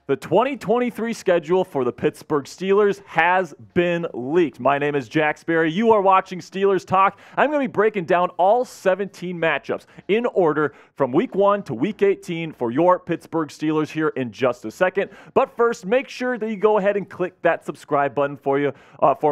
The 2023 schedule for the Pittsburgh Steelers has been leaked. My name is Jack Sperry. You are watching Steelers Talk. I'm going to be breaking down all 17 matchups in order from Week 1 to Week 18 for your Pittsburgh Steelers here in just a second. But first, make sure that you go ahead and click that subscribe button for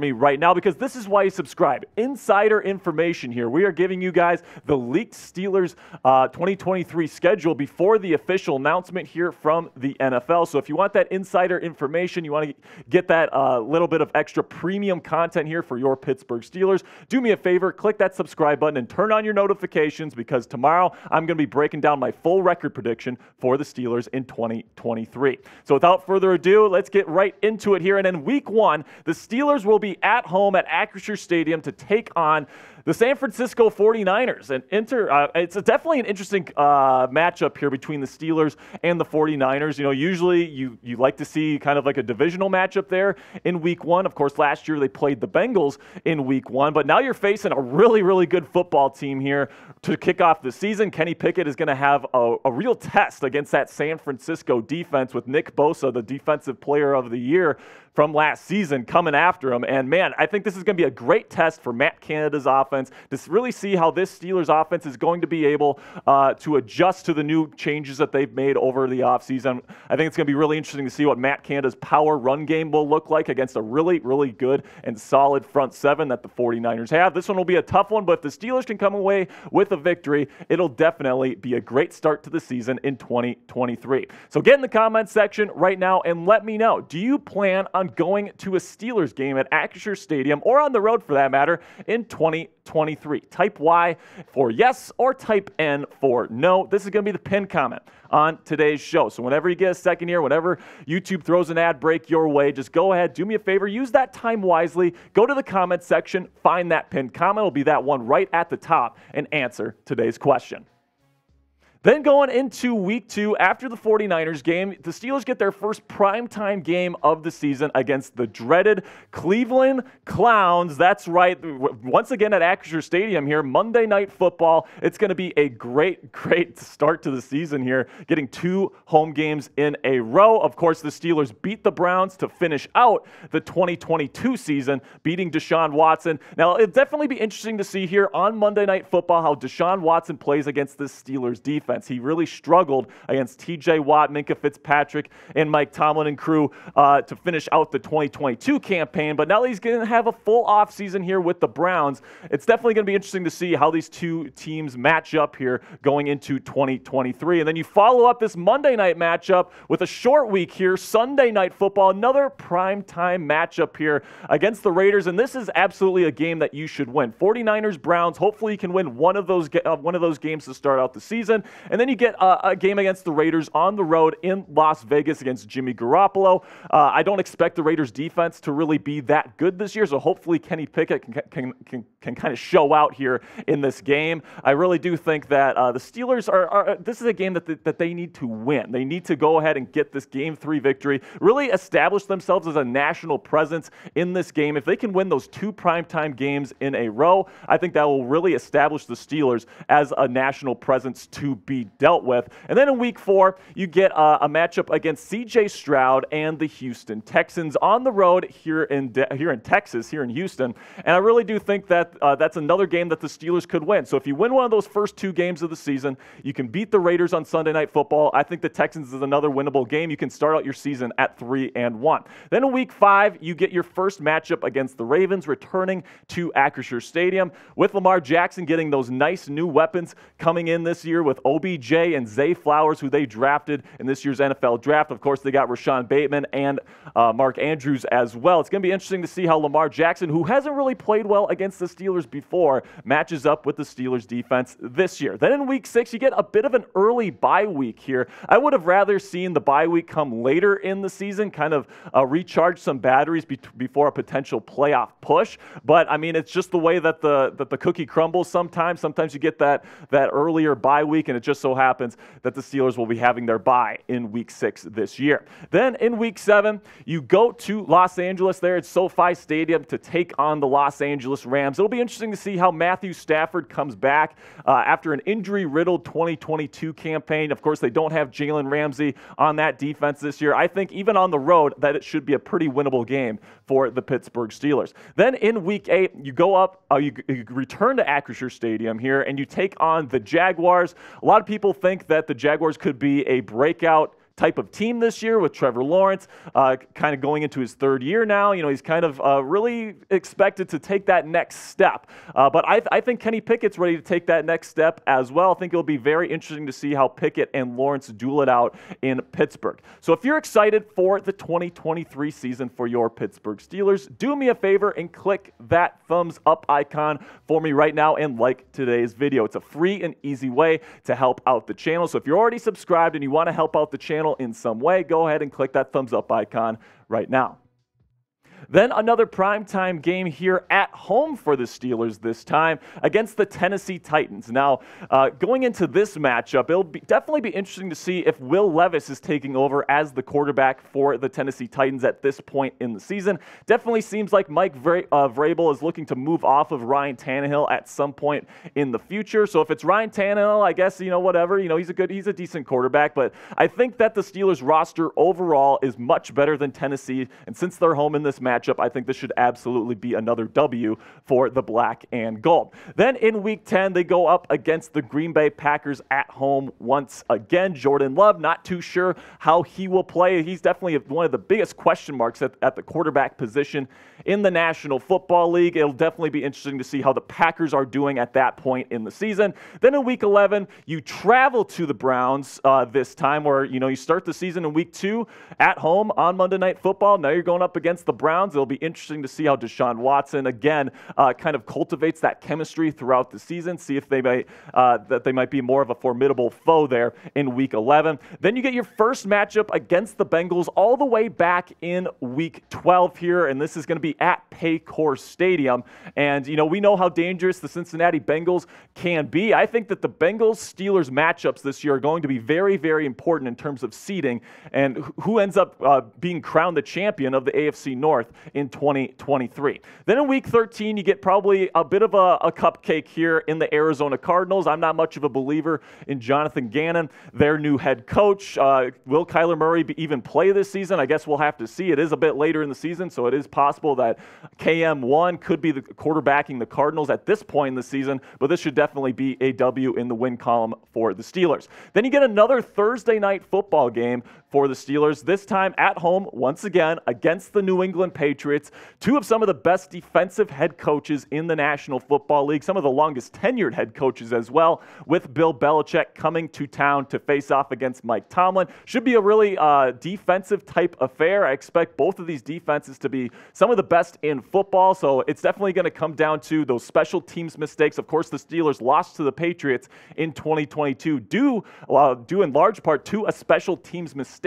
me right now, because this is why you subscribe. Insider information here. We are giving you guys the leaked Steelers 2023 schedule before the official announcement here from the NFL. So if you want that insider information, you want to get that little bit of extra premium content here for your Pittsburgh Steelers, do me a favor, click that subscribe button and turn on your notifications, because tomorrow I'm going to be breaking down my full record prediction for the Steelers in 2023. So without further ado, let's get right into it here. And in Week 1, the Steelers will be at home at Acrisure Stadium to take on the San Francisco 49ers. And it's definitely an interesting matchup here between the Steelers and the 49ers. You know, usually you like to see kind of like a divisional matchup there in Week 1. Of course, last year they played the Bengals in Week 1, but now you're facing a really, really good football team here to kick off the season. Kenny Pickett is going to have a real test against that San Francisco defense with Nick Bosa, the Defensive Player of the Year from last season, coming after him. And man, I think this is going to be a great test for Matt Canada's offense to really see how this Steelers offense is going to be able to adjust to the new changes that they've made over the offseason. I think it's going to be really interesting to see what Matt Canada's power run game will look like against a really, really good and solid front seven that the 49ers have. This one will be a tough one, but if the Steelers can come away with a victory, it'll definitely be a great start to the season in 2023. So get in the comments section right now and let me know, do you plan on going to a Steelers game at Acrisure Stadium, or on the road for that matter, in 2023? Type Y for yes or type N for no. This is going to be the pinned comment on today's show. So whenever you get a second here, whenever YouTube throws an ad break your way, just go ahead, do me a favor, use that time wisely, go to the comment section, find that pinned comment, it'll be that one right at the top, and answer today's question. Then going into Week 2, after the 49ers game, the Steelers get their first primetime game of the season against the dreaded Cleveland Clowns. That's right, once again at Acrisure Stadium here, Monday Night Football. It's going to be a great, great start to the season here, getting 2 home games in a row. Of course, the Steelers beat the Browns to finish out the 2022 season, beating Deshaun Watson. Now, it'll definitely be interesting to see here on Monday Night Football how Deshaun Watson plays against this Steelers defense. He really struggled against T.J. Watt, Minkah Fitzpatrick, and Mike Tomlin and crew to finish out the 2022 campaign. But now that he's going to have a full offseason here with the Browns, it's definitely going to be interesting to see how these two teams match up here going into 2023. And then you follow up this Monday night matchup with a short week here, Sunday Night Football, another primetime matchup here against the Raiders. And this is absolutely a game that you should win. 49ers, Browns, hopefully you can win one of those games to start out the season. And then you get a game against the Raiders on the road in Las Vegas against Jimmy Garoppolo. I don't expect the Raiders defense to really be that good this year, so hopefully Kenny Pickett can kind of show out here in this game. I really do think that the Steelers this is a game that they need to win. They need to go ahead and get this Game 3 victory, really establish themselves as a national presence in this game. If they can win those 2 primetime games in a row, I think that will really establish the Steelers as a national presence to be dealt with. And then in Week 4, you get a matchup against C.J. Stroud and the Houston Texans on the road here in Texas, here in Houston. And I really do think that that's another game that the Steelers could win. So if you win one of those first 2 games of the season, you can beat the Raiders on Sunday Night Football. I think the Texans is another winnable game. You can start out your season at 3-1. Then in Week 5, you get your first matchup against the Ravens, returning to Acrisure Stadium, with Lamar Jackson getting those nice new weapons coming in this year with OBJ and Zay Flowers, who they drafted in this year's NFL draft. Of course, they got Rashawn Bateman and Mark Andrews as well. It's going to be interesting to see how Lamar Jackson, who hasn't really played well against the Steelers before, matches up with the Steelers defense this year. Then in Week 6, you get a bit of an early bye week here. I would have rather seen the bye week come later in the season, kind of recharge some batteries before a potential playoff push. But I mean, it's just the way that the cookie crumbles sometimes. Sometimes you get that earlier bye week, and just so happens that the Steelers will be having their bye in Week 6 this year. Then in Week 7, you go to Los Angeles there at SoFi Stadium to take on the Los Angeles Rams. It'll be interesting to see how Matthew Stafford comes back after an injury-riddled 2022 campaign. Of course, they don't have Jalen Ramsey on that defense this year. I think even on the road that it should be a pretty winnable game for the Pittsburgh Steelers. Then in Week 8, you go up, you return to Acrisure Stadium here, and you take on the Jaguars. A lot of people think that the Jaguars could be a breakout type of team this year with Trevor Lawrence kind of going into his third year now. You know, he's kind of really expected to take that next step. But I think Kenny Pickett's ready to take that next step as well. I think it'll be very interesting to see how Pickett and Lawrence duel it out in Pittsburgh. So if you're excited for the 2023 season for your Pittsburgh Steelers, do me a favor and click that thumbs up icon for me right now and like today's video. It's a free and easy way to help out the channel. So if you're already subscribed and you want to help out the channel in some way, go ahead and click that thumbs up icon right now. Then another primetime game here at home for the Steelers this time against the Tennessee Titans. Now, going into this matchup, it'll definitely be interesting to see if Will Levis is taking over as the quarterback for the Tennessee Titans at this point in the season. Definitely seems like Mike Vrabel is looking to move off of Ryan Tannehill at some point in the future. So if it's Ryan Tannehill, I guess, whatever. He's a decent quarterback. But I think that the Steelers roster overall is much better than Tennessee. And since they're home in this matchup, I think this should absolutely be another W for the black and gold. Then in Week 10, they go up against the Green Bay Packers at home once again. Jordan Love, not too sure how he will play. He's definitely one of the biggest question marks at the quarterback position in the National Football League. It'll definitely be interesting to see how the Packers are doing at that point in the season. Then in Week 11, you travel to the Browns this time, where you start the season in Week 2 at home on Monday Night Football. Now you're going up against the Browns. It'll be interesting to see how Deshaun Watson again kind of cultivates that chemistry throughout the season. See if they might be more of a formidable foe there in Week 11. Then you get your first matchup against the Bengals all the way back in Week 12 here, and this is going to be at Paycor Stadium. And we know how dangerous the Cincinnati Bengals can be. I think that the Bengals-Steelers matchups this year are going to be very, very important in terms of seeding and who ends up being crowned the champion of the AFC North in 2023. Then in Week 13, you get probably a bit of a cupcake here in the Arizona Cardinals. I'm not much of a believer in Jonathan Gannon, their new head coach. Will Kyler Murray even play this season? I guess we'll have to see. It is a bit later in the season, so it is possible that KM1 could be the quarterbacking the Cardinals at this point in the season, but this should definitely be a W in the win column for the Steelers. Then you get another Thursday night football game for the Steelers, this time at home once again against the New England Patriots, two of some of the best defensive head coaches in the National Football League, some of the longest tenured head coaches as well, with Bill Belichick coming to town to face off against Mike Tomlin. Should be a really defensive type affair. I expect both of these defenses to be some of the best in football, so it's definitely going to come down to those special teams mistakes. Of course, the Steelers lost to the Patriots in 2022 due in large part to a special teams mistake.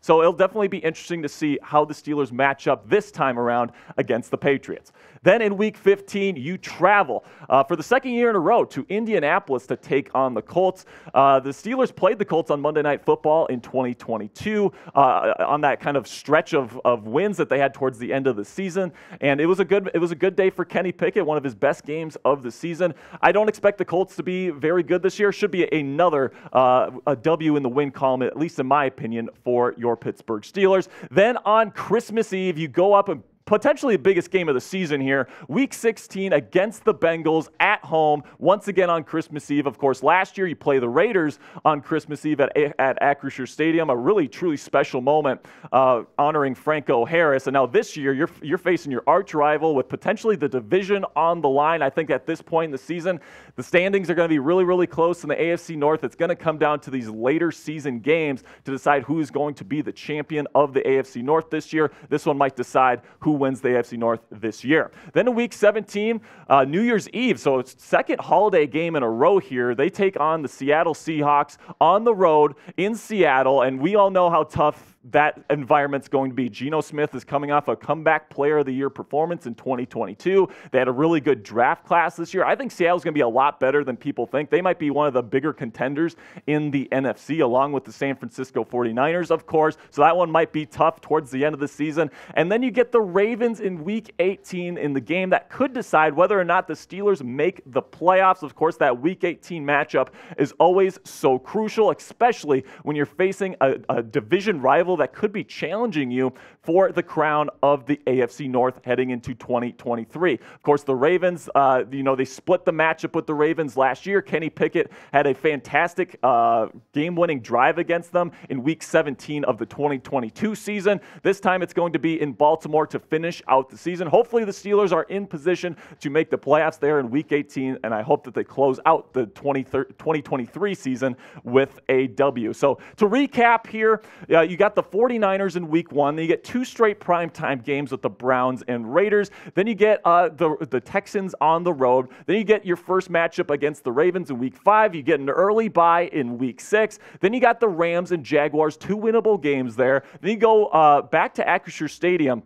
So it'll definitely be interesting to see how the Steelers match up this time around against the Patriots. Then in Week 15, you travel for the second year in a row to Indianapolis to take on the Colts. The Steelers played the Colts on Monday Night Football in 2022 on that kind of stretch of wins that they had towards the end of the season, and it was a good day for Kenny Pickett, one of his best games of the season. I don't expect the Colts to be very good this year. Should be another a W in the win column, at least in my opinion, for your Pittsburgh Steelers. Then on Christmas Eve, you go up and potentially the biggest game of the season here. Week 16 against the Bengals at home, once again on Christmas Eve. Of course, last year you play the Raiders on Christmas Eve at Acrisure Stadium, a really, truly special moment honoring Franco Harris. And now this year, you're facing your arch rival with potentially the division on the line. I think at this point in the season, the standings are going to be really, really close in the AFC North. It's going to come down to these later season games to decide who is going to be the champion of the AFC North this year. This one might decide who wins the AFC North this year. Then in Week 17, New Year's Eve, so it's second holiday game in a row here. They take on the Seattle Seahawks on the road in Seattle, and we all know how tough that environment's going to be. Geno Smith is coming off a comeback player of the year performance in 2022. They had a really good draft class this year. I think Seattle's going to be a lot better than people think. They might be one of the bigger contenders in the NFC, along with the San Francisco 49ers, of course. So that one might be tough towards the end of the season. And then you get the Ravens in Week 18 in the game that could decide whether or not the Steelers make the playoffs. Of course, that Week 18 matchup is always so crucial, especially when you're facing a division rival that could be challenging you for the crown of the AFC North heading into 2023. Of course, the Ravens, they split the matchup with the Ravens last year. Kenny Pickett had a fantastic game-winning drive against them in Week 17 of the 2022 season. This time it's going to be in Baltimore to finish out the season. Hopefully the Steelers are in position to make the playoffs there in Week 18, and I hope that they close out the 2023 season with a W. So to recap here, you got the 49ers in Week 1. Then you get 2 straight primetime games with the Browns and Raiders. Then you get the Texans on the road. Then you get your first matchup against the Ravens in Week 5. You get an early bye in Week 6. Then you got the Rams and Jaguars, 2 winnable games there. Then you go back to Acrisure Stadium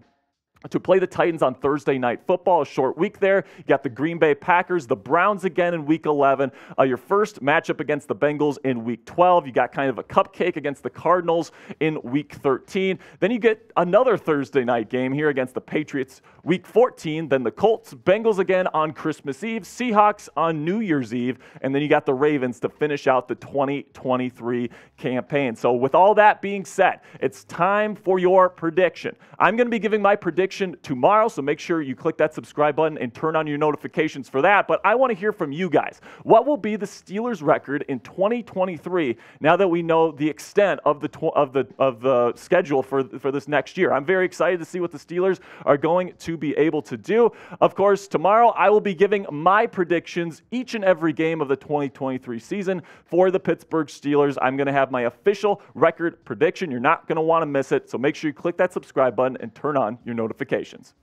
to play the Titans on Thursday Night Football, a short week there. You got the Green Bay Packers, the Browns again in Week 11. Your first matchup against the Bengals in Week 12. You got kind of a cupcake against the Cardinals in Week 13. Then you get another Thursday night game here against the Patriots, Week 14. Then the Colts, Bengals again on Christmas Eve, Seahawks on New Year's Eve, and then you got the Ravens to finish out the 2023 campaign. So with all that being said, it's time for your prediction. I'm going to be giving my prediction tomorrow, so make sure you click that subscribe button and turn on your notifications for that. But I want to hear from you guys. What will be the Steelers' record in 2023 now that we know the extent of the schedule for this next year? I'm very excited to see what the Steelers are going to be able to do. Of course, tomorrow I will be giving my predictions each and every game of the 2023 season for the Pittsburgh Steelers. I'm going to have my official record prediction. You're not going to want to miss it, so make sure you click that subscribe button and turn on your notifications.